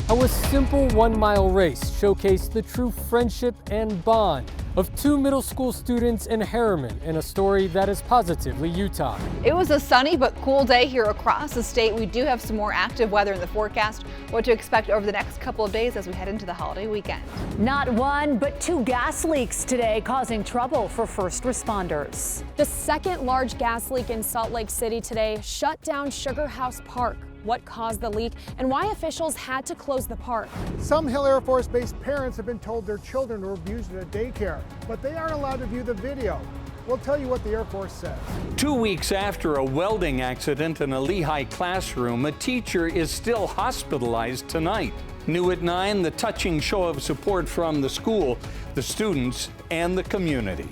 How a simple 1-mile race showcased the true friendship and bond of two middle school students in Harriman in a story that is positively Utah. It was a sunny but cool day here across the state. We do have some more active weather in the forecast. What to expect over the next couple of days as we head into the holiday weekend. Not one, but two gas leaks today causing trouble for first responders. The second large gas leak in Salt Lake City today shut down Sugar House Park. What caused the leak and why officials had to close the park. Some Hill Air Force Base parents have been told their children were abused at a daycare, but they aren't allowed to view the video. We'll tell you what the Air Force says. 2 weeks after a welding accident in a Lehigh classroom, a teacher is still hospitalized tonight. New at 9, the touching show of support from the school, the students, and the community.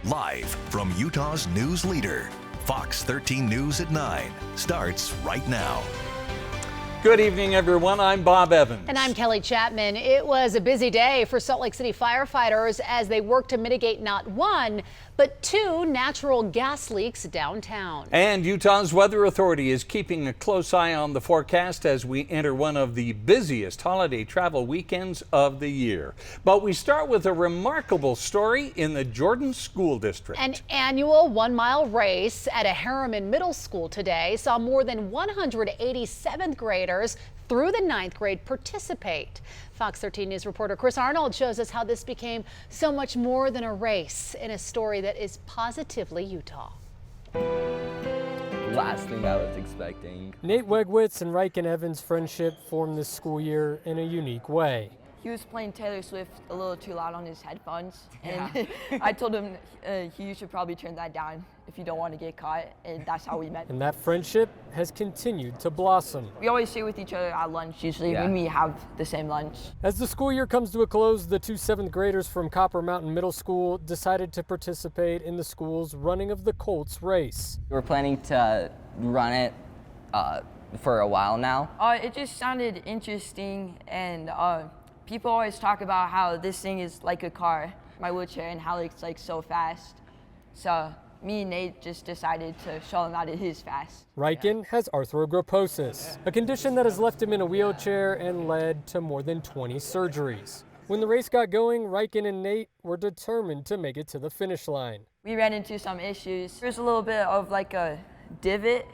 Live from Utah's news leader, Fox 13 News at 9 starts right now. Good evening, everyone. I'm Bob Evans. And I'm Kelly Chapman. It was a busy day for Salt Lake City firefighters as they worked to mitigate not one, but two natural gas leaks downtown. And Utah's Weather Authority is keeping a close eye on the forecast as we enter one of the busiest holiday travel weekends of the year. But we start with a remarkable story in the Jordan School District. An annual 1-mile race at a Harriman Middle School today saw more than 180 7th graders through the 9th grade participate. Fox 13 News reporter Chris Arnold shows us how this became so much more than a race in a story that is positively Utah. Last thing I was expecting. Nate Wegwitz and Riken Evans' friendship formed this school year in a unique way. He was playing Taylor Swift a little too loud on his headphones, and I told him you should probably turn that down if you don't want to get caught, and that's how we met. And that friendship has continued to blossom. We always sit with each other at lunch, usually when we have the same lunch. As the school year comes to a close, the two 7th graders from Copper Mountain Middle School decided to participate in the school's Running of the Colts race. We're planning to run it for a while now. It just sounded interesting, and people always talk about how this thing is like a car, my wheelchair, and how it's like so fast. So me and Nate just decided to show him that it is fast. Riken has arthrogryposis, a condition that has left him in a wheelchair and led to more than 20 surgeries. When the race got going, Riken and Nate were determined to make it to the finish line. We ran into some issues. There's a little bit of like a divot,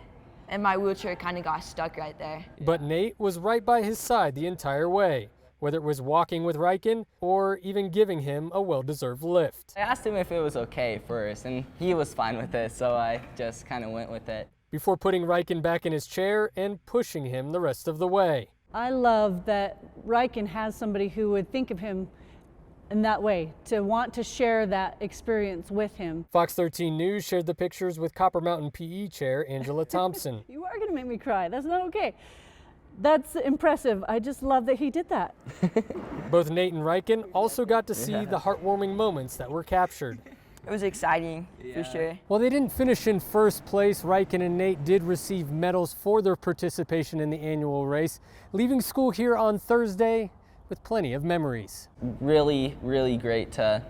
and my wheelchair kind of got stuck right there. But Nate was right by his side the entire way, whether it was walking with Riken or even giving him a well-deserved lift. I asked him if it was okay first, and he was fine with it, so I just kind of went with it. Before putting Riken back in his chair and pushing him the rest of the way. I love that Riken has somebody who would think of him in that way, to want to share that experience with him. Fox 13 News shared the pictures with Copper Mountain PE chair Angela Thompson. You are gonna make me cry, that's not okay. That's impressive. I just love that he did that. Both Nate and Riken also got to see the heartwarming moments that were captured. It was exciting, for sure. While they didn't finish in first place, Riken and Nate did receive medals for their participation in the annual race, leaving school here on Thursday with plenty of memories. Really, really great to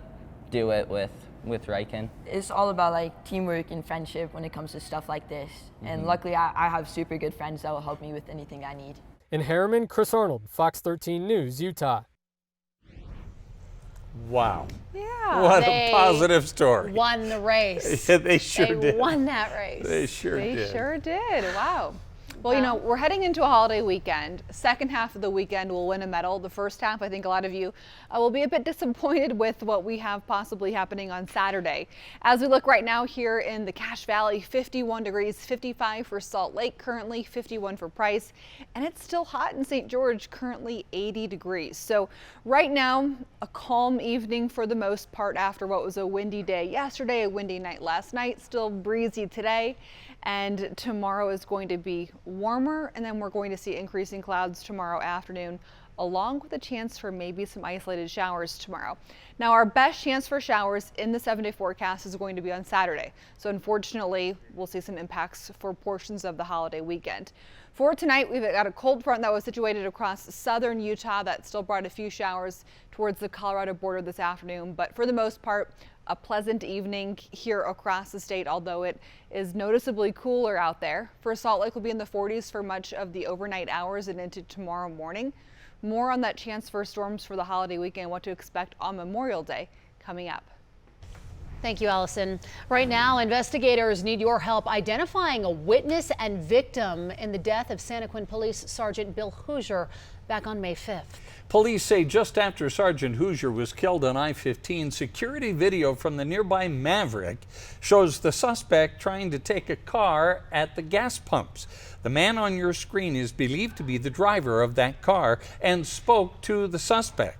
do it with Riken. It's all about like teamwork and friendship when it comes to stuff like this. And luckily I have super good friends that will help me with anything I need. In Harriman, Chris Arnold, Fox 13 News, Utah. Wow. Yeah. What a positive story. Won the race. Yeah, they sure They did. won that race. They sure did. They sure did. Wow. Well, you know, we're heading into a holiday weekend. Second half of the weekend will win a medal. The first half, I think a lot of you will be a bit disappointed with what we have possibly happening on Saturday. As we look right now here in the Cache Valley, 51 degrees, 55 for Salt Lake, currently 51 for Price, and it's still hot in St. George, currently 80 degrees. So right now, a calm evening for the most part after what was a windy day yesterday, a windy night last night, still breezy today. And tomorrow is going to be warmer, and then we're going to see increasing clouds tomorrow afternoon, along with a chance for maybe some isolated showers tomorrow. Now, our best chance for showers in the 7-day forecast is going to be on Saturday. So unfortunately, we'll see some impacts for portions of the holiday weekend. For tonight, we've got a cold front that was situated across southern Utah that still brought a few showers towards the Colorado border this afternoon. But for the most part, a pleasant evening here across the state, although it is noticeably cooler out there. For Salt Lake, will be in the 40s for much of the overnight hours and into tomorrow morning. More on that chance for storms for the holiday weekend, what to expect on Memorial Day coming up. Thank you, Allison. Right now, investigators need your help identifying a witness and victim in the death of Santaquin Police Sergeant Bill Hoosier back on May 5th. Police say just after Sergeant Hoosier was killed on I-15, security video from the nearby Maverick shows the suspect trying to take a car at the gas pumps. The man on your screen is believed to be the driver of that car and spoke to the suspect.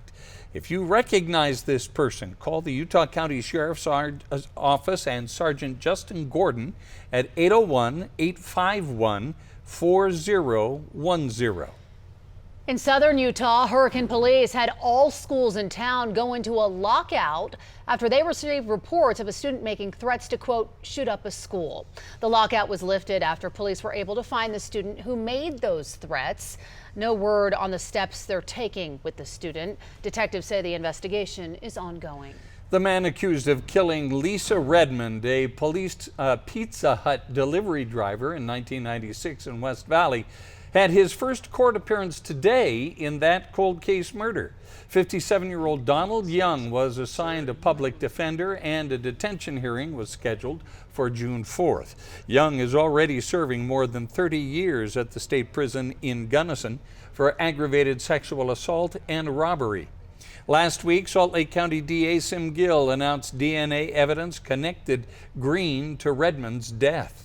If you recognize this person, call the Utah County Sheriff's Office and Sergeant Justin Gordon at 801-851-4010. In southern Utah, Hurricane Police had all schools in town go into a lockout after they received reports of a student making threats to, quote, shoot up a school. The lockout was lifted after police were able to find the student who made those threats. No word on the steps they're taking with the student. Detectives say the investigation is ongoing. The man accused of killing Lisa Redmond, a police Pizza Hut delivery driver in 1996 in West Valley, had his first court appearance today in that cold case murder. 57-year-old Donald Young was assigned a public defender and a detention hearing was scheduled for June 4th. Young is already serving more than 30 years at the state prison in Gunnison for aggravated sexual assault and robbery. Last week, Salt Lake County DA Sim Gill announced DNA evidence connected Green to Redmond's death.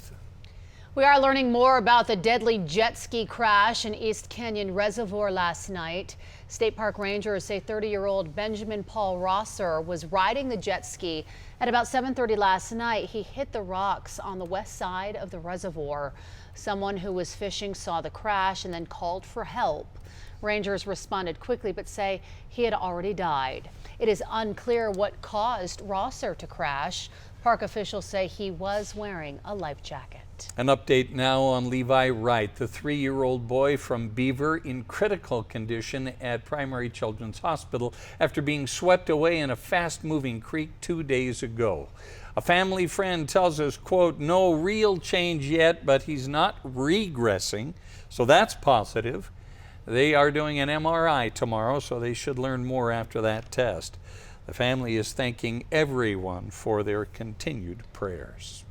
We are learning more about the deadly jet ski crash in East Canyon Reservoir last night. State Park rangers say 30-year-old Benjamin Paul Rosser was riding the jet ski at about 7:30 last night. He hit the rocks on the west side of the reservoir. Someone who was fishing saw the crash and then called for help. Rangers responded quickly but say he had already died. It is unclear what caused Rosser to crash. Park officials say he was wearing a life jacket. An update now on Levi Wright, the 3-year-old boy from Beaver in critical condition at Primary Children's Hospital after being swept away in a fast-moving creek 2 days ago. A family friend tells us, quote, no real change yet, but he's not regressing, so that's positive. They are doing an MRI tomorrow, so they should learn more after that test. The family is thanking everyone for their continued prayers.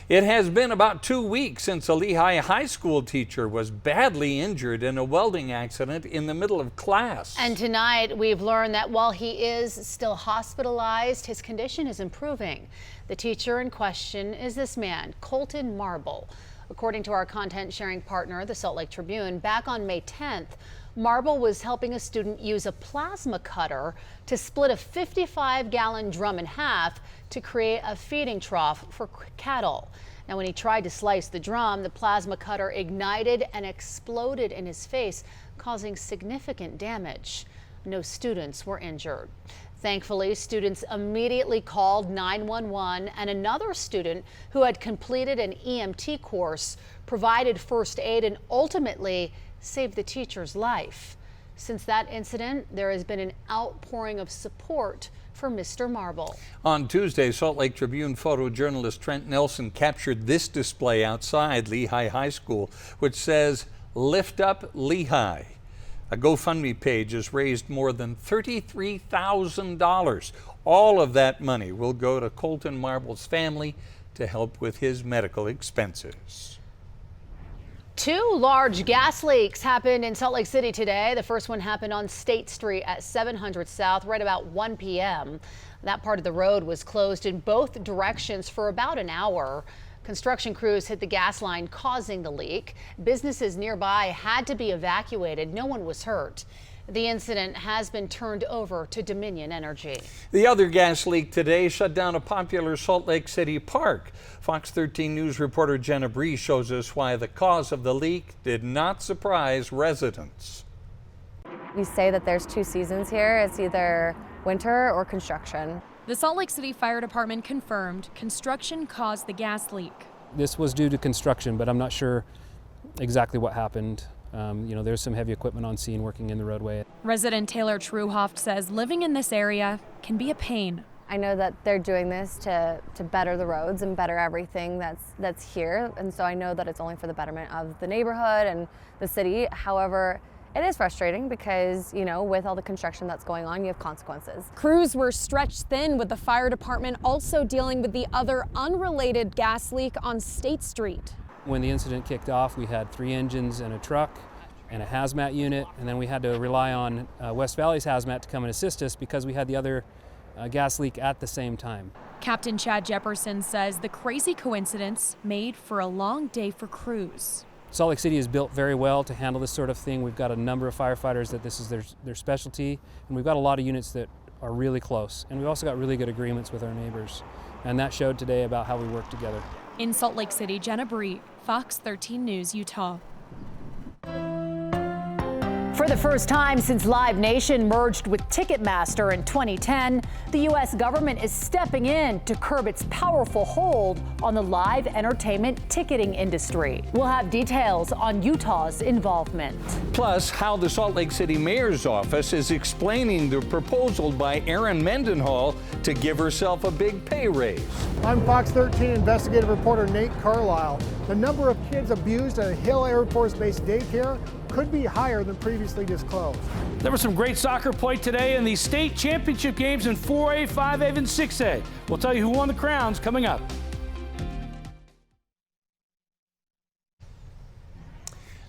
It has been about 2 weeks since a Lehigh High School teacher was badly injured in a welding accident in the middle of class. And tonight we've learned that while he is still hospitalized, his condition is improving. The teacher in question is this man, Colton Marble. According to our content sharing partner, the Salt Lake Tribune, back on May 10th, Marble was helping a student use a plasma cutter to split a 55-gallon drum in half to create a feeding trough for cattle. Now, when he tried to slice the drum, the plasma cutter ignited and exploded in his face, causing significant damage. No students were injured. Thankfully, students immediately called 911, and another student who had completed an EMT course provided first aid and ultimately saved the teacher's life. Since that incident, there has been an outpouring of support for Mr. Marble. On Tuesday, Salt Lake Tribune photojournalist Trent Nelson captured this display outside Lehigh High School, which says, "Lift Up Lehigh." A GoFundMe page has raised more than $33,000. All of that money will go to Colton Marble's family to help with his medical expenses. 2 large gas leaks happened in Salt Lake City today. The first one happened on State Street at 700 South right about 1 p.m. That part of the road was closed in both directions for about an hour. Construction crews hit the gas line, causing the leak. Businesses nearby had to be evacuated. No one was hurt. The incident has been turned over to Dominion Energy. The other gas leak today shut down a popular Salt Lake City park. Fox 13 News reporter Jenna Bree shows us why the cause of the leak did not surprise residents. You say that there's 2 seasons here. It's either winter or construction. The Salt Lake City Fire Department confirmed construction caused the gas leak. This was due to construction, but I'm not sure exactly what happened. There's some heavy equipment on scene working in the roadway. Resident Taylor Truhoft says living in this area can be a pain. I know that they're doing this to better the roads and better everything that's here, and so I know that it's only for the betterment of the neighborhood and the city. However, it is frustrating because, you know, with all the construction that's going on, you have consequences. Crews were stretched thin, with the fire department also dealing with the other unrelated gas leak on State Street. When the incident kicked off, we had 3 engines and a truck and a hazmat unit, and then we had to rely on West Valley's hazmat to come and assist us because we had the other gas leak at the same time. Captain Chad Jefferson says the crazy coincidence made for a long day for crews. Salt Lake City is built very well to handle this sort of thing. We've got a number of firefighters that this is their specialty, and we've got a lot of units that are really close. And we've also got really good agreements with our neighbors. And that showed today about how we work together. In Salt Lake City, Jenna Bree, Fox 13 News, Utah. For the first time since Live Nation merged with Ticketmaster in 2010, the U.S. government is stepping in to curb its powerful hold on the live entertainment ticketing industry. We'll have details on Utah's involvement. Plus, how the Salt Lake City mayor's office is explaining the proposal by Erin Mendenhall to give herself a big pay raise. I'm Fox 13 investigative reporter Nate Carlisle. The number of kids abused at a Hill Air Force Base daycare could be higher than previously disclosed. There was some great soccer play today in the state championship games in 4A, 5A, and 6A. We'll tell you who won the crowns coming up.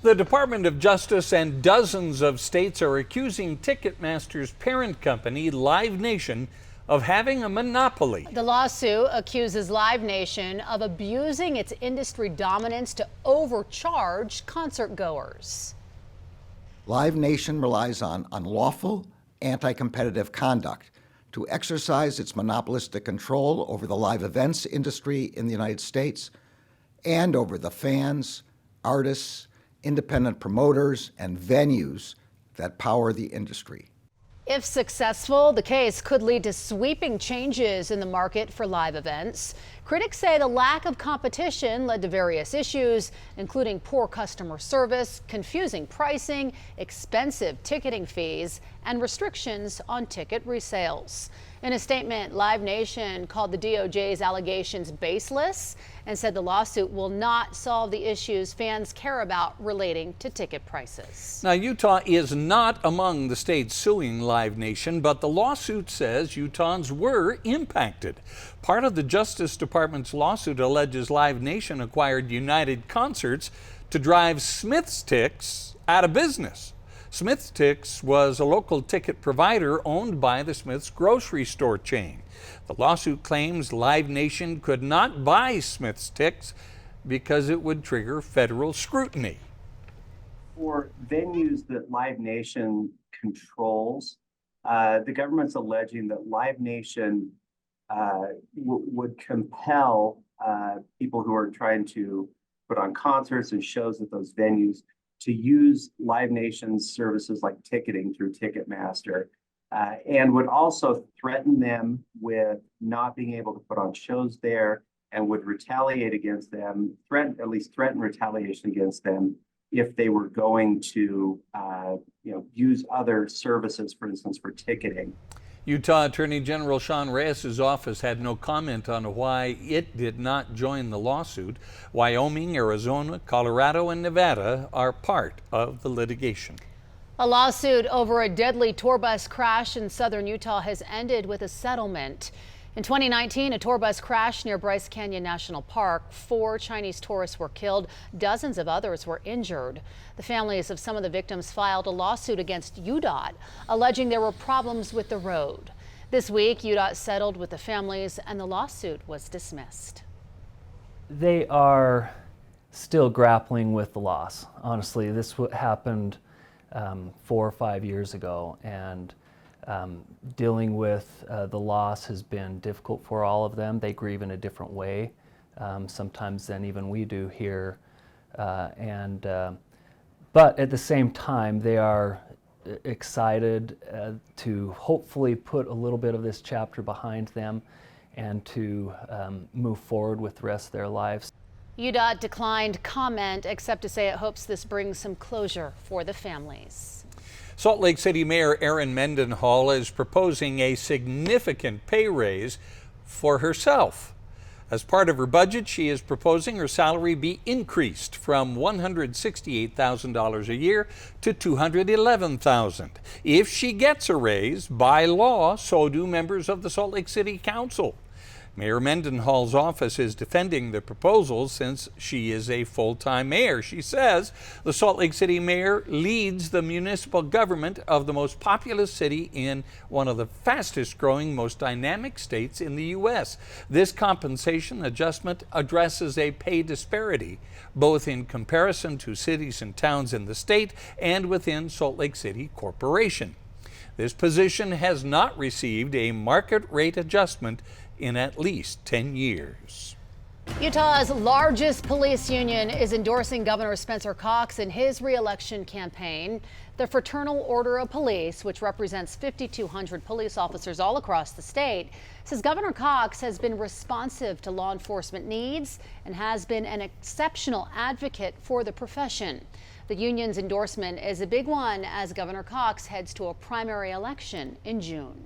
The Department of Justice and dozens of states are accusing Ticketmaster's parent company, Live Nation, of having a monopoly. The lawsuit accuses Live Nation of abusing its industry dominance to overcharge concert goers. Live Nation relies on unlawful, anti-competitive conduct to exercise its monopolistic control over the live events industry in the United States and over the fans, artists, independent promoters, and venues that power the industry. If successful, the case could lead to sweeping changes in the market for live events. Critics say the lack of competition led to various issues, including poor customer service, confusing pricing, expensive ticketing fees, and restrictions on ticket resales. In a statement, Live Nation called the DOJ's allegations baseless and said the lawsuit will not solve the issues fans care about relating to ticket prices. Now, Utah is not among the states suing Live Nation, but the lawsuit says Utahns were impacted. Part of the Justice Department's lawsuit alleges Live Nation acquired United Concerts to drive SmithsTix out of business. SmithsTix was a local ticket provider owned by the Smith's grocery store chain. The lawsuit claims Live Nation could not buy SmithsTix because it would trigger federal scrutiny. For venues that Live Nation controls, the government's alleging that Live Nation would compel people who are trying to put on concerts and shows at those venues to use Live Nation's services like ticketing through Ticketmaster, and would also threaten them with not being able to put on shows there, and would retaliate against them, threaten retaliation against them if they were going to use other services, for instance, for ticketing. Utah Attorney General Sean Reyes' office had no comment on why it did not join the lawsuit. Wyoming, Arizona, Colorado, and Nevada are part of the litigation. A lawsuit over a deadly tour bus crash in southern Utah has ended with a settlement. In 2019, a tour bus crashed near Bryce Canyon National Park. 4 Chinese tourists were killed. Dozens of others were injured. The families of some of the victims filed a lawsuit against UDOT, alleging there were problems with the road. This week, UDOT settled with the families and the lawsuit was dismissed. They are still grappling with the loss. Honestly, this happened 4 or 5 years ago, and dealing with the loss has been difficult for all of them. They grieve in a different way, sometimes than even we do here. But at the same time, they are excited to hopefully put a little bit of this chapter behind them and to move forward with the rest of their lives. UDOT declined comment except to say it hopes this brings some closure for the families. Salt Lake City Mayor Erin Mendenhall is proposing a significant pay raise for herself. As part of her budget, she is proposing her salary be increased from $168,000 a year to $211,000. If she gets a raise, by law, so do members of the Salt Lake City Council. Mayor Mendenhall's office is defending the proposal since she is a full-time mayor. She says the Salt Lake City mayor leads the municipal government of the most populous city in one of the fastest-growing, most dynamic states in the U.S. This compensation adjustment addresses a pay disparity, both in comparison to cities and towns in the state and within Salt Lake City Corporation. This position has not received a market rate adjustment in at least 10 years. Utah's largest police union is endorsing Governor Spencer Cox in his re-election campaign. The Fraternal Order of Police, which represents 5,200 police officers all across the state, says Governor Cox has been responsive to law enforcement needs and has been an exceptional advocate for the profession. The union's endorsement is a big one as Governor Cox heads to a primary election in June.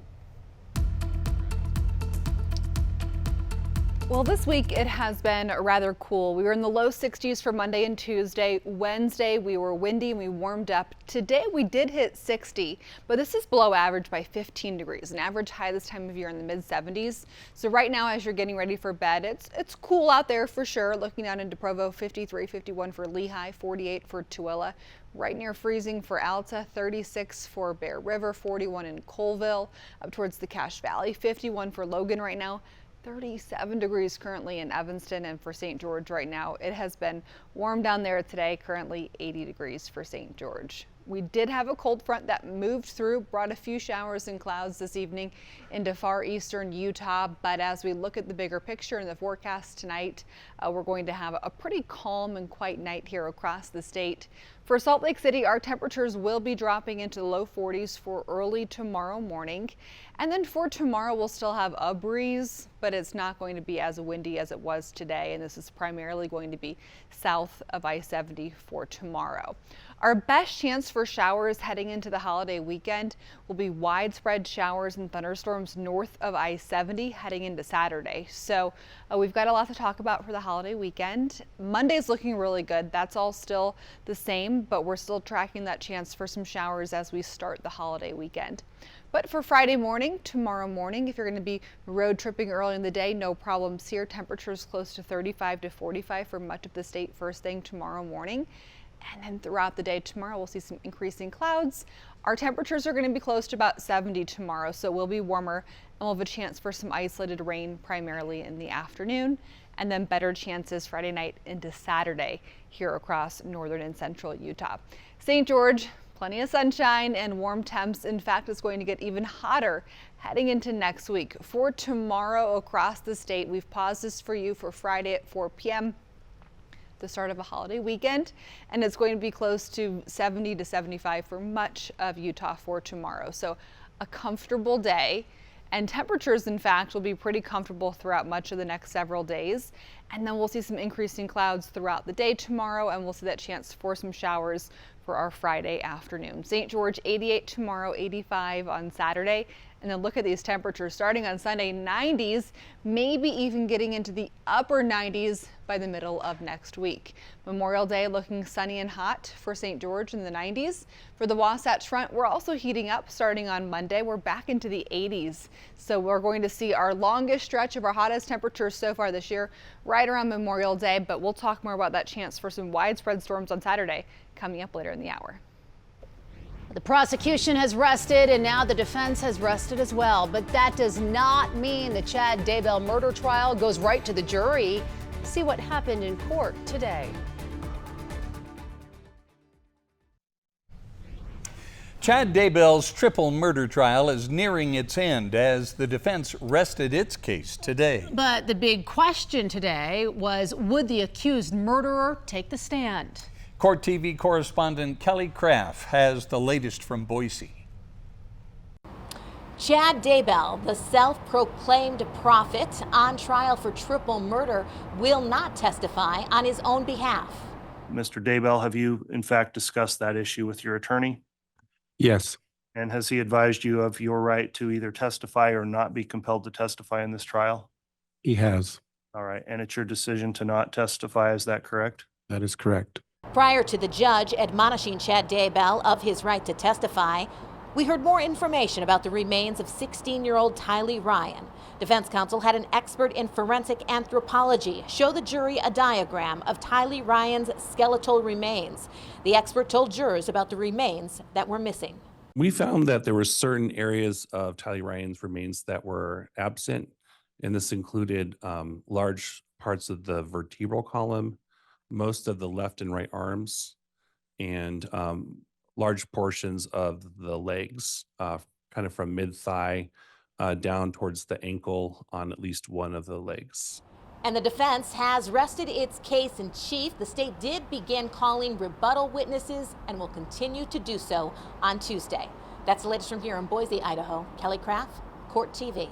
Well, this week it has been rather cool. We were in the low 60s for Monday and Tuesday. Wednesday we were windy and we warmed up. Today we did hit 60, but this is below average by 15 degrees, an average high this time of year in the mid 70s. So right now as you're getting ready for bed, it's cool out there for sure. Looking out into Provo, 53, 51 for Lehigh, 48 for Tooele. Right near freezing for Alta, 36 for Bear River, 41 in Colville, up towards the Cache Valley, 51 for Logan right now. 37 degrees currently in Evanston, and for St. George right now, it has been warm down there today, currently 80 degrees for St. George. We did have a cold front that moved through, brought a few showers and clouds this evening into far eastern Utah, but as we look at the bigger picture in the forecast tonight, we're going to have a pretty calm and quiet night here across the state. For Salt Lake City, our temperatures will be dropping into the low 40s for early tomorrow morning. And then for tomorrow, we'll still have a breeze, but it's not going to be as windy as it was today. And this is primarily going to be south of I-70 for tomorrow. Our best chance for showers heading into the holiday weekend will be widespread showers and thunderstorms north of I-70 heading into Saturday. So we've got a lot to talk about for the holiday weekend. Monday's looking really good. That's all still the same, but we're still tracking that chance for some showers as we start the holiday weekend. But for Friday morning, tomorrow morning, if you're going to be road tripping early in the day, no problems here. Temperatures close to 35 to 45 for much of the state first thing tomorrow morning. And then throughout the day tomorrow, we'll see some increasing clouds. Our temperatures are going to be close to about 70 tomorrow, so it will be warmer, and we'll have a chance for some isolated rain primarily in the afternoon, and then better chances Friday night into Saturday here across northern and central Utah. St. George, plenty of sunshine and warm temps. In fact, it's going to get even hotter heading into next week. For tomorrow across the state, we've paused this for you for Friday at 4 p.m. the start of a holiday weekend, and it's going to be close to 70 to 75 for much of Utah for tomorrow. So a comfortable day, and temperatures in fact will be pretty comfortable throughout much of the next several days. And then we'll see some increasing clouds throughout the day tomorrow, and we'll see that chance for some showers for our Friday afternoon. St. George 88 tomorrow, 85 on Saturday. And then look at these temperatures starting on Sunday, 90s, maybe even getting into the upper 90s by the middle of next week. Memorial Day looking sunny and hot for St. George in the 90s. For the Wasatch Front, we're also heating up starting on Monday. We're back into the 80s. So we're going to see our longest stretch of our hottest temperatures so far this year right around Memorial Day, but we'll talk more about that chance for some widespread storms on Saturday coming up later in the hour. The prosecution has rested, and now the defense has rested as well. But that does not mean the Chad Daybell murder trial goes right to the jury. See what happened in court today. Chad Daybell's triple murder trial is nearing its end as the defense rested its case today. But the big question today was, would the accused murderer take the stand? Court TV correspondent Kelly Craft has the latest from Boise. Chad Daybell, the self-proclaimed prophet on trial for triple murder, will not testify on his own behalf. Mr. Daybell, have you in fact discussed that issue with your attorney? Yes. And has he advised you of your right to either testify or not be compelled to testify in this trial? He has. All right, and it's your decision to not testify, is that correct? That is correct. Prior to the judge admonishing Chad Daybell of his right to testify, we heard more information about the remains of 16-year-old Tylee Ryan. Defense counsel had an expert in forensic anthropology show the jury a diagram of Tylee Ryan's skeletal remains. The expert told jurors about the remains that were missing. We found that there were certain areas of Tylee Ryan's remains that were absent, and this included large parts of the vertebral column, most of the left and right arms, and large portions of the legs, kind of from mid-thigh down towards the ankle on at least one of the legs. And the defense has rested its case in chief. The state did begin calling rebuttal witnesses and will continue to do so on Tuesday. That's the latest from here in Boise, Idaho. Kelly Craft, Court TV.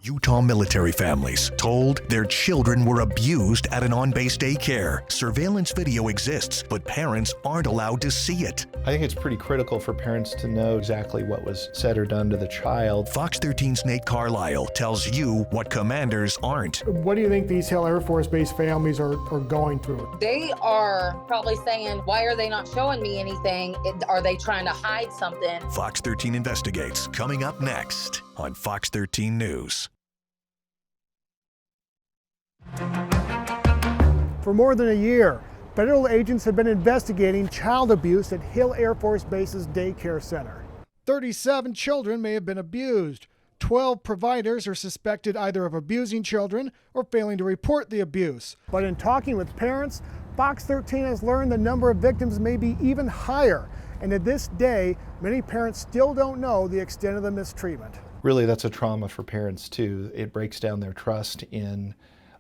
Utah military families told their children were abused at an on-base daycare. Surveillance video exists, but parents aren't allowed to see it. I think it's pretty critical for parents to know exactly what was said or done to the child. Fox 13's Nate Carlisle tells you what commanders aren't. What do you think these Hill Air Force Base families are going through? They are probably saying, why are they not showing me anything? Are they trying to hide something? Fox 13 Investigates, coming up next on Fox 13 News. For more than a year, federal agents have been investigating child abuse at Hill Air Force Base's daycare center. 37 children may have been abused. 12 providers are suspected either of abusing children or failing to report the abuse. But in talking with parents, Fox 13 has learned the number of victims may be even higher. And to this day, many parents still don't know the extent of the mistreatment. Really, that's a trauma for parents too. It breaks down their trust in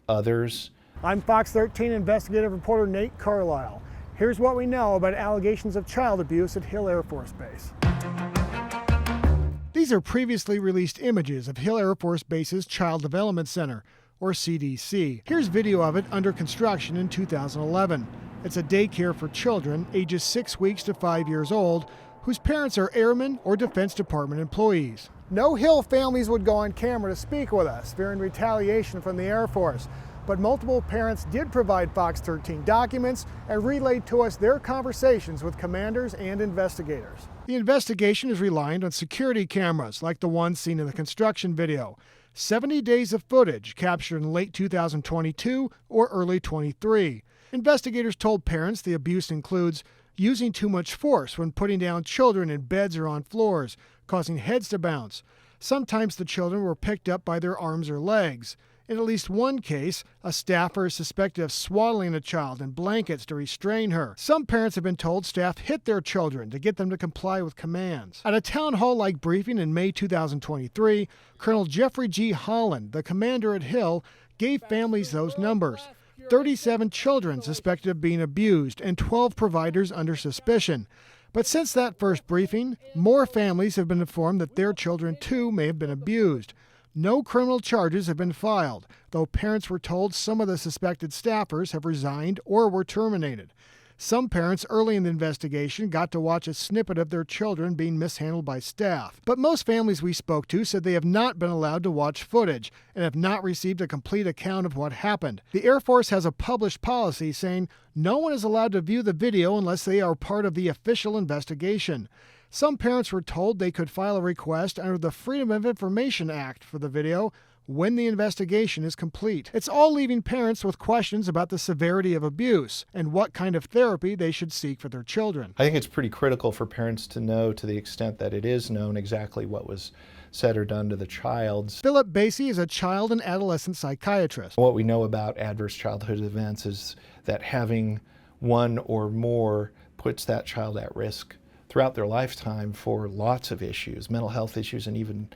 others. I'm Fox 13 investigative reporter Nate Carlisle. Here's what we know about allegations of child abuse at Hill Air Force Base. These are previously released images of Hill Air Force Base's Child Development Center, or CDC. Here's video of it under construction in 2011. It's a daycare for children ages 6 weeks to 5 years old whose parents are airmen or Defense Department employees. No Hill families would go on camera to speak with us, fearing retaliation from the Air Force. But multiple parents did provide Fox 13 documents and relayed to us their conversations with commanders and investigators. The investigation is relying on security cameras like the one seen in the construction video. 70 days of footage captured in late 2022 or early 23. Investigators told parents the abuse includes using too much force when putting down children in beds or on floors, causing heads to bounce. Sometimes the children were picked up by their arms or legs. In at least one case, a staffer is suspected of swaddling a child in blankets to restrain her. Some parents have been told staff hit their children to get them to comply with commands. At a town hall-like briefing in May 2023, Colonel Jeffrey G. Holland, the commander at Hill, gave families those numbers. 37 children suspected of being abused and 12 providers under suspicion. But since that first briefing, more families have been informed that their children too may have been abused. No criminal charges have been filed, though parents were told some of the suspected staffers have resigned or were terminated. Some parents early in the investigation got to watch a snippet of their children being mishandled by staff. But most families we spoke to said they have not been allowed to watch footage and have not received a complete account of what happened. The Air Force has a published policy saying no one is allowed to view the video unless they are part of the official investigation. Some parents were told they could file a request under the Freedom of Information Act for the video when the investigation is complete. It's all leaving parents with questions about the severity of abuse and what kind of therapy they should seek for their children. I think it's pretty critical for parents to know, to the extent that it is known, exactly what was said or done to the child. Philip Basie is a child and adolescent psychiatrist. What we know about adverse childhood events is that having one or more puts that child at risk throughout their lifetime for lots of issues, mental health issues and even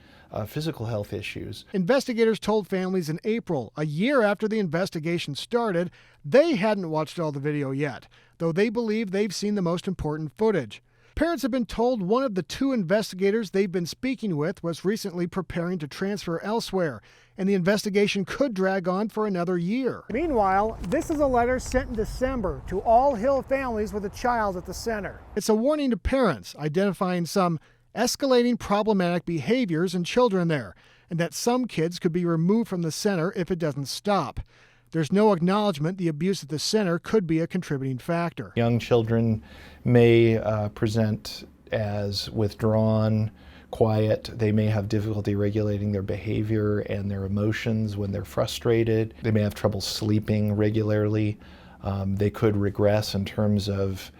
physical health issues. Investigators told families in April, a year after the investigation started, they hadn't watched all the video yet, though they believe they've seen the most important footage. Parents have been told one of the 2 investigators they've been speaking with was recently preparing to transfer elsewhere, and the investigation could drag on for another year. Meanwhile, this is a letter sent in December to all Hill families with a child at the center. It's a warning to parents identifying some escalating problematic behaviors in children there, and that some kids could be removed from the center if it doesn't stop. There's no acknowledgement the abuse at the center could be a contributing factor. Young children may present as withdrawn, quiet. They may have difficulty regulating their behavior and their emotions when they're frustrated. They may have trouble sleeping regularly. They could regress in terms of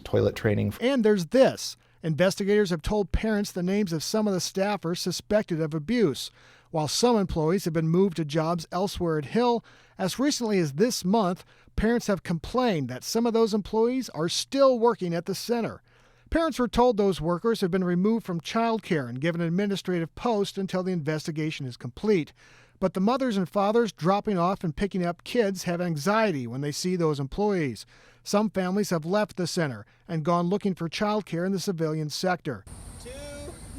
toilet training. And there's this. Investigators have told parents the names of some of the staffers suspected of abuse, while some employees have been moved to jobs elsewhere at Hill. As recently as this month, parents have complained that some of those employees are still working at the center. Parents were told those workers have been removed from childcare and given an administrative post until the investigation is complete. But the mothers and fathers dropping off and picking up kids have anxiety when they see those employees. Some families have left the center and gone looking for childcare in the civilian sector. 2,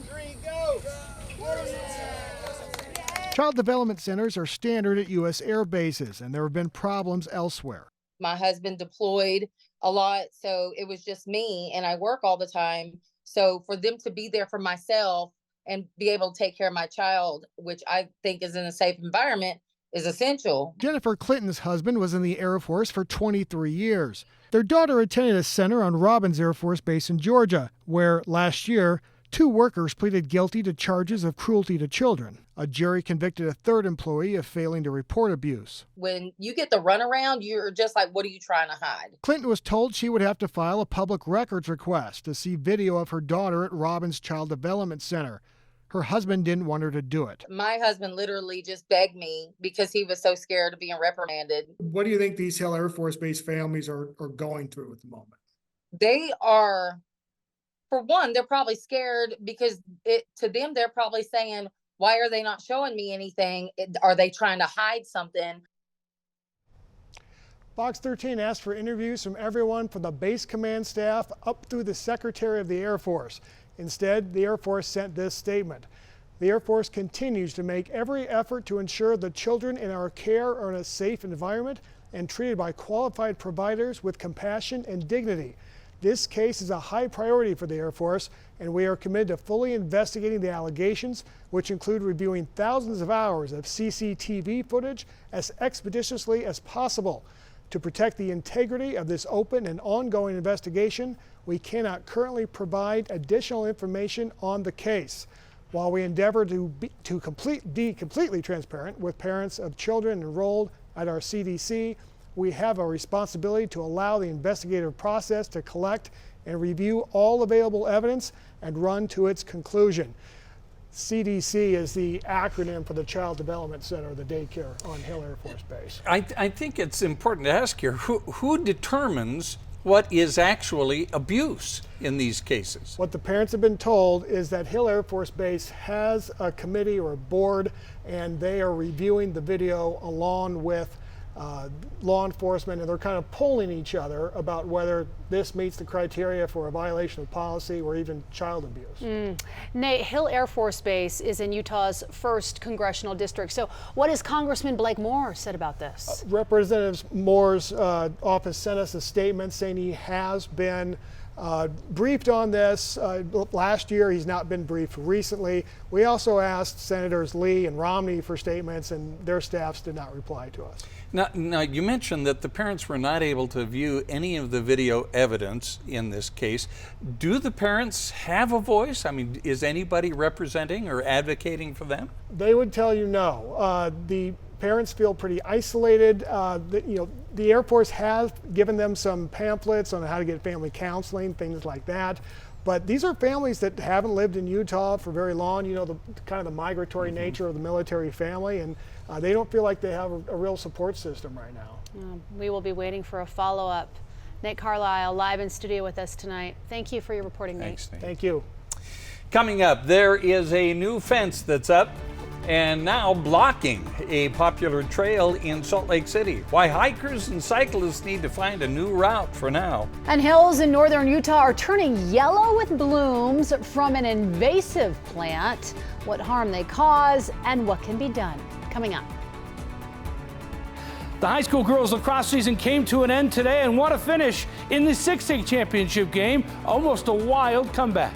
3, go! Child development centers are standard at U.S. air bases, and there have been problems elsewhere. My husband deployed a lot, so it was just me, and I work all the time. So for them to be there for myself and be able to take care of my child, which I think is in a safe environment, is essential. Jennifer Clinton's husband was in the Air Force for 23 years. Their daughter attended a center on Robins Air Force Base in Georgia, where last year, 2 workers pleaded guilty to charges of cruelty to children. A jury convicted a 3rd employee of failing to report abuse. When you get the runaround, you're just like, what are you trying to hide? Clinton was told she would have to file a public records request to see video of her daughter at Robins Child Development Center. Her husband didn't want her to do it. My husband literally just begged me because he was so scared of being reprimanded. What do you think these Hill Air Force Base families are going through at the moment? They are, for one, they're probably scared because to them, they're probably saying, why are they not showing me anything? Are they trying to hide something? Fox 13 asked for interviews from everyone from the base command staff up through the Secretary of the Air Force. Instead, the Air Force sent this statement. The Air Force continues to make every effort to ensure the children in our care are in a safe environment and treated by qualified providers with compassion and dignity. This case is a high priority for the Air Force, and we are committed to fully investigating the allegations, which include reviewing thousands of hours of CCTV footage as expeditiously as possible. To protect the integrity of this open and ongoing investigation, we cannot currently provide additional information on the case. While we endeavor to be completely transparent with parents of children enrolled at our CDC, we have a responsibility to allow the investigative process to collect and review all available evidence and run to its conclusion. CDC is the acronym for the Child Development Center, the daycare on Hill Air Force Base. I think it's important to ask here, who determines what is actually abuse in these cases? What the parents have been told is that Hill Air Force Base has a committee or a board, and they are reviewing the video along with law enforcement, and they're kind of polling each other about whether this meets the criteria for a violation of policy or even child abuse. Nate, Hill Air Force Base is in Utah's 1st congressional district. So what has Congressman Blake Moore said about this? Representative Moore's office sent us a statement saying he has been briefed on this last year. He's not been briefed recently. We also asked Senators Lee and Romney for statements, and their staffs did not reply to us. Now, you mentioned that the parents were not able to view any of the video evidence in this case. Do the parents have a voice? I mean, is anybody representing or advocating for them? They would tell you no. The parents feel pretty isolated. The Air Force has given them some pamphlets on how to get family counseling, things like that. But these are families that haven't lived in Utah for very long. You know, the kind of the migratory nature of the military family, and they don't feel like they have a real support system right now. We will be waiting for a follow-up. Nate Carlisle, live in studio with us tonight. Thank you for your reporting, Nate. Thanks, Nate. Thank you. Coming up, there is a new fence that's up and now blocking a popular trail in Salt Lake City. Why hikers and cyclists need to find a new route for now. And hills in northern Utah are turning yellow with blooms from an invasive plant. What harm they cause and what can be done. Coming up. The high school girls lacrosse season came to an end today, and what a finish in the 6A championship game. Almost a wild comeback.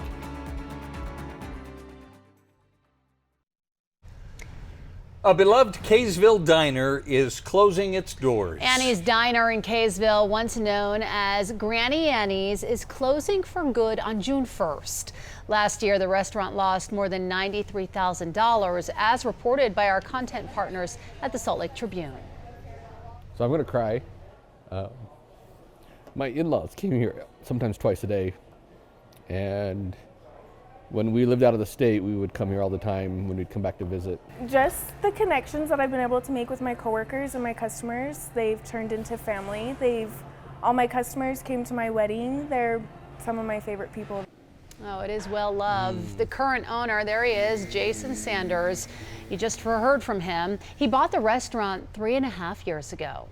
A beloved Kaysville diner is closing its doors. Annie's Diner in Kaysville, once known as Granny Annie's, is closing for good on June 1st. Last year, the restaurant lost more than $93,000, as reported by our content partners at the Salt Lake Tribune. So I'm going to cry. My in-laws came here sometimes twice a day, and when we lived out of the state, we would come here all the time when we'd come back to visit. Just the connections that I've been able to make with my coworkers and my customers, they've turned into family. All my customers came to my wedding. They're some of my favorite people. Oh, it is well loved. The current owner, there he is, Jason Sanders. You just heard from him. He bought the restaurant 3.5 years ago.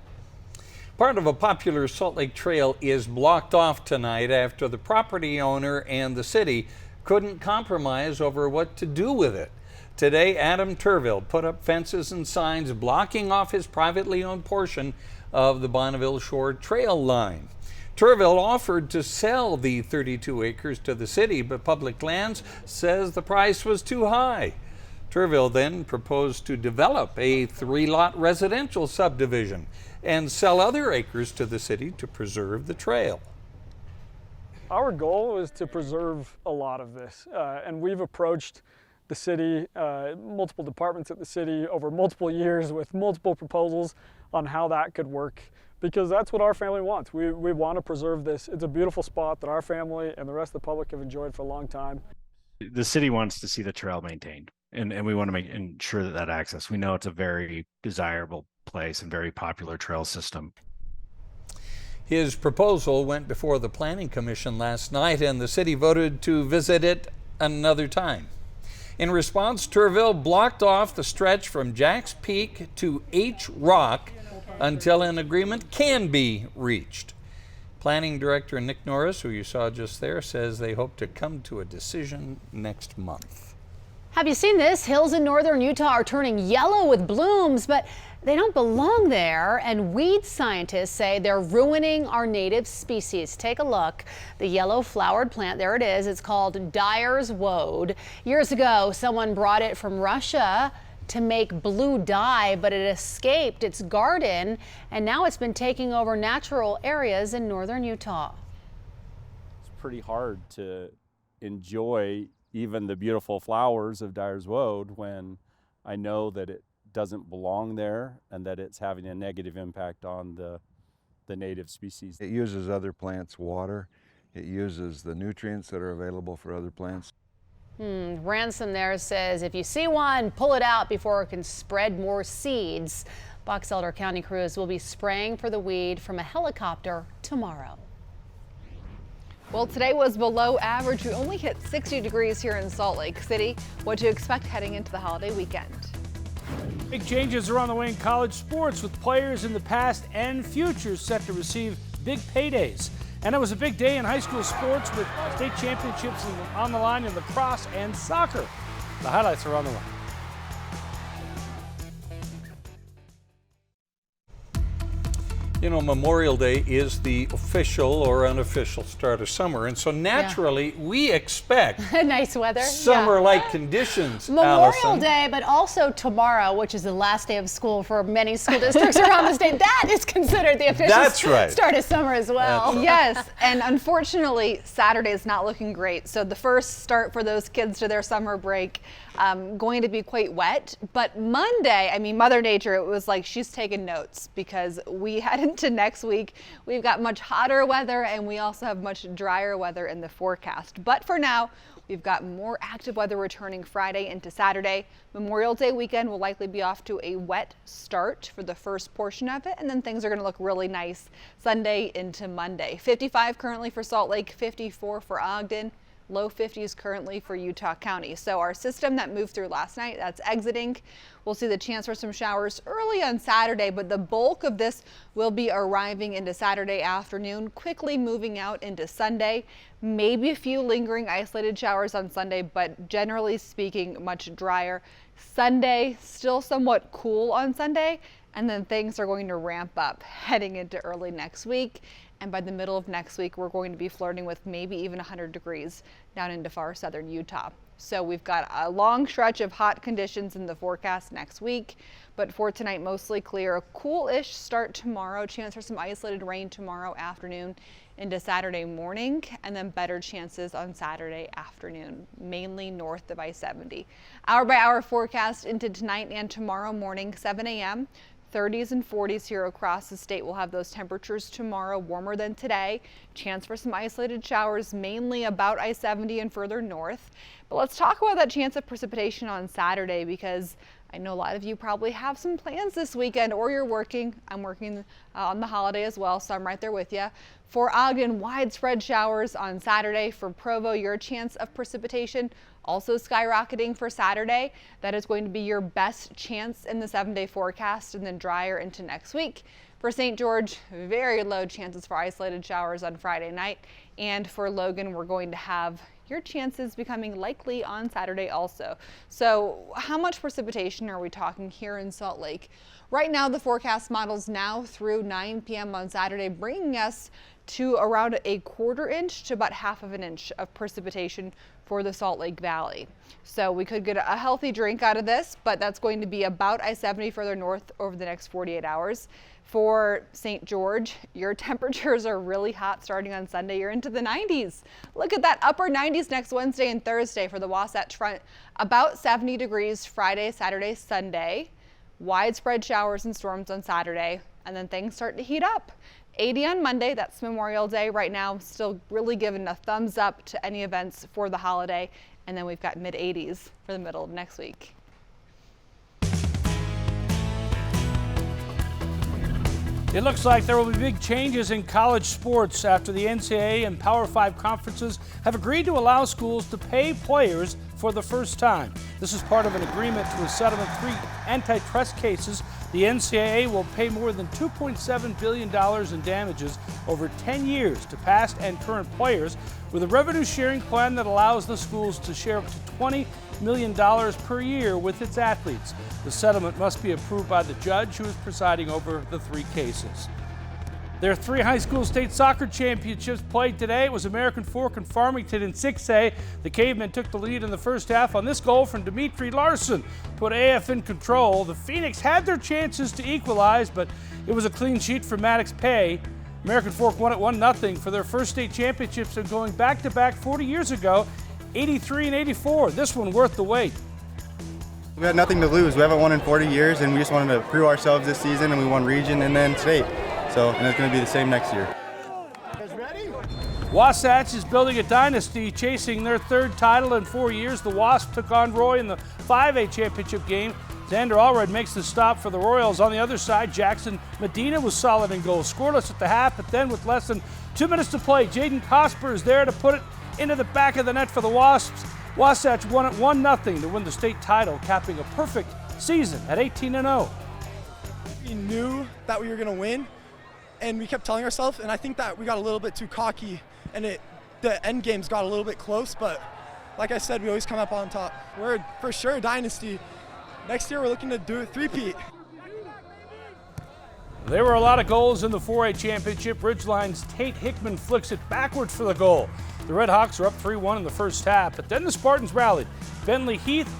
Part of a popular Salt Lake trail is blocked off tonight after the property owner and the city couldn't compromise over what to do with it. Today, Adam Turville put up fences and signs blocking off his privately owned portion of the Bonneville Shore Trail line. Turville offered to sell the 32 acres to the city, but Public Lands says the price was too high. Turville then proposed to develop a 3-lot residential subdivision and sell other acres to the city to preserve the trail. Our goal is to preserve a lot of this, and we've approached the city, multiple departments at the city over multiple years with multiple proposals on how that could work, because that's what our family wants. We want to preserve this. It's a beautiful spot that our family and the rest of the public have enjoyed for a long time. The city wants to see the trail maintained, and we want to ensure that access. We know it's a very desirable place and very popular trail system. His proposal went before the Planning Commission last night, and the city voted to visit it another time. In response, Turville blocked off the stretch from Jack's Peak to H Rock until an agreement can be reached. Planning Director Nick Norris, who you saw just there, says they hope to come to a decision next month. Have you seen this? Hills in northern Utah are turning yellow with blooms, but they don't belong there, and weed scientists say they're ruining our native species. Take a look. The yellow flowered plant, there it is. It's called Dyer's Woad. Years ago, someone brought it from Russia to make blue dye, but it escaped its garden, and now it's been taking over natural areas in northern Utah. It's pretty hard to enjoy even the beautiful flowers of Dyer's Woad when I know that it doesn't belong there and that it's having a negative impact on the native species. It uses other plants' water. It uses the nutrients that are available for other plants. Ransom there says if you see one, pull it out before it can spread more seeds. Box Elder County crews will be spraying for the weed from a helicopter tomorrow. Well, today was below average. We only hit 60 degrees here in Salt Lake City. What to expect heading into the holiday weekend. Big changes are on the way in college sports, with players in the past and future set to receive big paydays. And it was a big day in high school sports with state championships on the line in lacrosse and soccer. The highlights are on the way. You know, Memorial Day is the official or unofficial start of summer, and so naturally we expect nice weather, summer-like conditions. Memorial Allison. Day, but also tomorrow, which is the last day of school for many school districts around the state. That is considered the official start of summer as well. Yes, and unfortunately, Saturday is not looking great. So the first start for those kids to their summer break, going to be quite wet. But Monday, I mean, Mother Nature, it was like she's taking notes, because we head into next week. We've got much hotter weather, and we also have much drier weather in the forecast. But for now, we've got more active weather returning Friday into Saturday. Memorial Day weekend will likely be off to a wet start for the first portion of it, and then things are going to look really nice Sunday into Monday. 55 currently for Salt Lake, 54 for Ogden, low 50s currently for Utah County. So our system that moved through last night, that's exiting. We'll see the chance for some showers early on Saturday, but the bulk of this will be arriving into Saturday afternoon, quickly moving out into Sunday. Maybe a few lingering isolated showers on Sunday, but generally speaking, much drier. Sunday, still somewhat cool on Sunday, and then things are going to ramp up heading into early next week. And by the middle of next week, we're going to be flirting with maybe even 100 degrees down into far southern Utah. So we've got a long stretch of hot conditions in the forecast next week. But for tonight, mostly clear. A cool-ish start tomorrow. Chance for some isolated rain tomorrow afternoon into Saturday morning. And then better chances on Saturday afternoon, mainly north of I-70. Hour-by-hour forecast into tonight and tomorrow morning, 7 a.m. 30s and 40s here across the state. We'll have those temperatures tomorrow, warmer than today. Chance for some isolated showers, mainly about I-70 and further north. But let's talk about that chance of precipitation on Saturday, because I know a lot of you probably have some plans this weekend, or you're working. I'm working on the holiday as well, so I'm right there with you. For Ogden, widespread showers on Saturday. For Provo, your chance of precipitation also skyrocketing for Saturday. That is going to be your best chance in the 7-day forecast, and then drier into next week. For St. George, very low chances for isolated showers on Friday night. And for Logan, we're going to have your chances becoming likely on Saturday also. So how much precipitation are we talking here in Salt Lake? Right now, the forecast models now through 9 p.m. on Saturday, bringing us to around a 1/4 inch to about 1/2 inch of precipitation for the Salt Lake Valley. So we could get a healthy drink out of this, but that's going to be about I-70 further north over the next 48 hours. For St. George, your temperatures are really hot starting on Sunday. You're into the 90s. Look at that, upper 90s next Wednesday and Thursday for the Wasatch Front. About 70 degrees Friday, Saturday, Sunday. Widespread showers and storms on Saturday, and then things start to heat up. 80 on Monday, that's Memorial Day. Right now, still really giving a thumbs up to any events for the holiday. And then we've got mid-80s for the middle of next week. It looks like there will be big changes in college sports after the NCAA and Power 5 conferences have agreed to allow schools to pay players for the first time. This is part of an agreement to a settlement of 3 antitrust cases. The NCAA will pay more than $2.7 billion in damages over 10 years to past and current players, with a revenue sharing plan that allows the schools to share up to $20 million per year with its athletes. The settlement must be approved by the judge who is presiding over the 3 cases. There are 3 high school state soccer championships played today. It was American Fork and Farmington in 6A. The Cavemen took the lead in the first half on this goal from Dimitri Larson, put AF in control. The Phoenix had their chances to equalize, but it was a clean sheet for Maddox Pay. American Fork won at 1-0 for their first state championships and going back-to-back 40 years ago, 83 and 84. This one worth the wait. We had nothing to lose. We haven't won in 40 years, and we just wanted to prove ourselves this season, and we won region and then state. So, and it's going to be the same next year. Wasatch is building a dynasty, chasing their 3rd title in 4 years. The Wasps took on Roy in the 5A championship game. Xander Allred makes the stop for the Royals. On the other side, Jackson Medina was solid in goal, scoreless at the half, but then with less than 2 minutes to play, Jaden Cosper is there to put it into the back of the net for the Wasps. Wasatch won at 1-0 to win the state title, capping a perfect season at 18-0. We knew that we were going to win, and we kept telling ourselves, and I think that we got a little bit too cocky, and the end games got a little bit close, but like I said, we always come up on top. We're for sure a dynasty. Next year, we're looking to do a 3-peat. There were a lot of goals in the 4A championship. Ridgeline's Tate Hickman flicks it backwards for the goal. The Red Hawks are up 3-1 in the first half, but then the Spartans rallied. Bentley Heath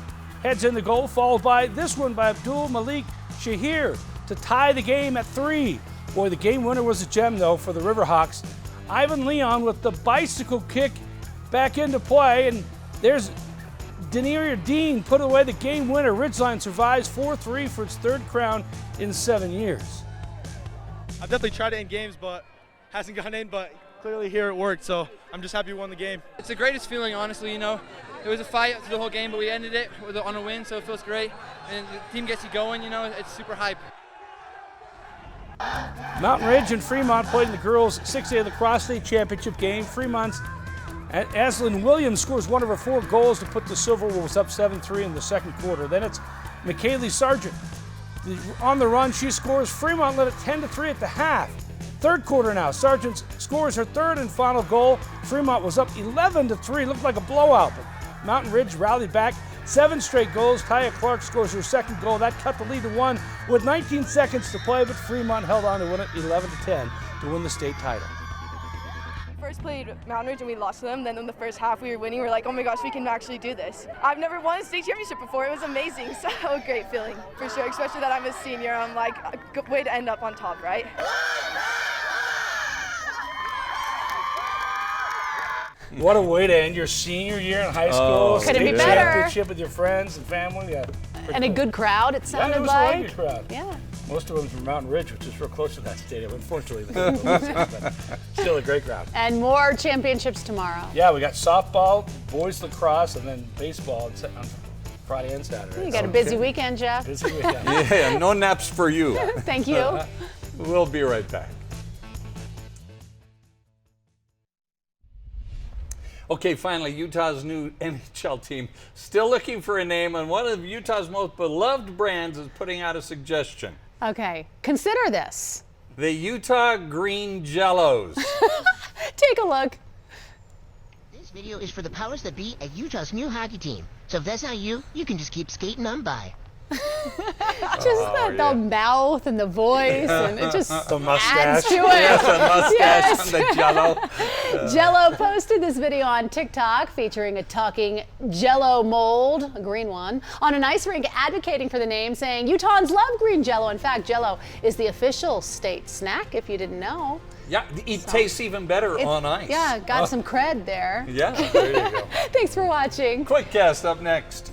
heads in the goal, followed by this one by Abdul Malik Shahir to tie the game at 3. Boy, the game winner was a gem, though, for the Riverhawks. Ivan Leon with the bicycle kick back into play, and there's Denier Dean put away the game winner. Ridgeline survives 4-3 for its 3rd crown in 7 years. I've definitely tried it in games, but hasn't gone in, but clearly here it worked, so I'm just happy we won the game. It's the greatest feeling, honestly. You know, it was a fight through the whole game, but we ended it on a win, so it feels great. And the team gets you going, you know, it's super hype. Mountain Ridge and Fremont played in the girls' 6A lacrosse state championship game. Fremont's Ashlyn Williams scores one of her 4 goals to put the Silver Wolves up 7-3 in the second quarter. Then it's McKaylee Sargent. On the run, she scores. Fremont led it 10-3 at the half. Third quarter now, Sargent scores her 3rd and final goal. Fremont was up 11-3, looked like a blowout, but Mountain Ridge rallied back. 7 straight goals. Taya Clark scores her 2nd goal. That cut the lead to 1 with 19 seconds to play, but Fremont held on to win it 11-10 to win the state title. First played Mountain Ridge and we lost to them. Then in the first half we were winning. We're like, oh my gosh, we can actually do this. I've never won a state championship before. It was amazing. So a great feeling for sure, especially that I'm a senior. I'm like, a good way to end up on top, right? What a way to end your senior year in high school. Couldn't be State better. championship with your friends and family. Yeah, And a good crowd, it sounded it was like. a good crowd. Yeah. Most of them from Mountain Ridge, which is real close to that stadium. Unfortunately, they didn't lose it, but still a great crowd. And more championships tomorrow. Yeah, we got softball, boys lacrosse, and then baseball on Friday and Saturday. You got a busy weekend, Jeff. Busy weekend. Yeah, no naps for you. Thank you. We'll be right back. Okay, finally, Utah's new NHL team still looking for a name, and one of Utah's most beloved brands is putting out a suggestion. Okay, consider this. The Utah Green Jellos. Take a look. This video is for the powers that be at Utah's new hockey team. So if that's not you, you can just keep skating on by. The mouth and the voice, and it just the mustache. adds to it. Yes, the mustache and the Jello. Jello posted this video on TikTok featuring a talking Jello mold, a green one, on an ice rink advocating for the name, saying Utahns love green Jello. In fact, Jello is the official state snack, if you didn't know. Yeah, it tastes even better on ice. Yeah, got some cred there. Yeah, there you go. Thanks for watching. Quick Cast up next.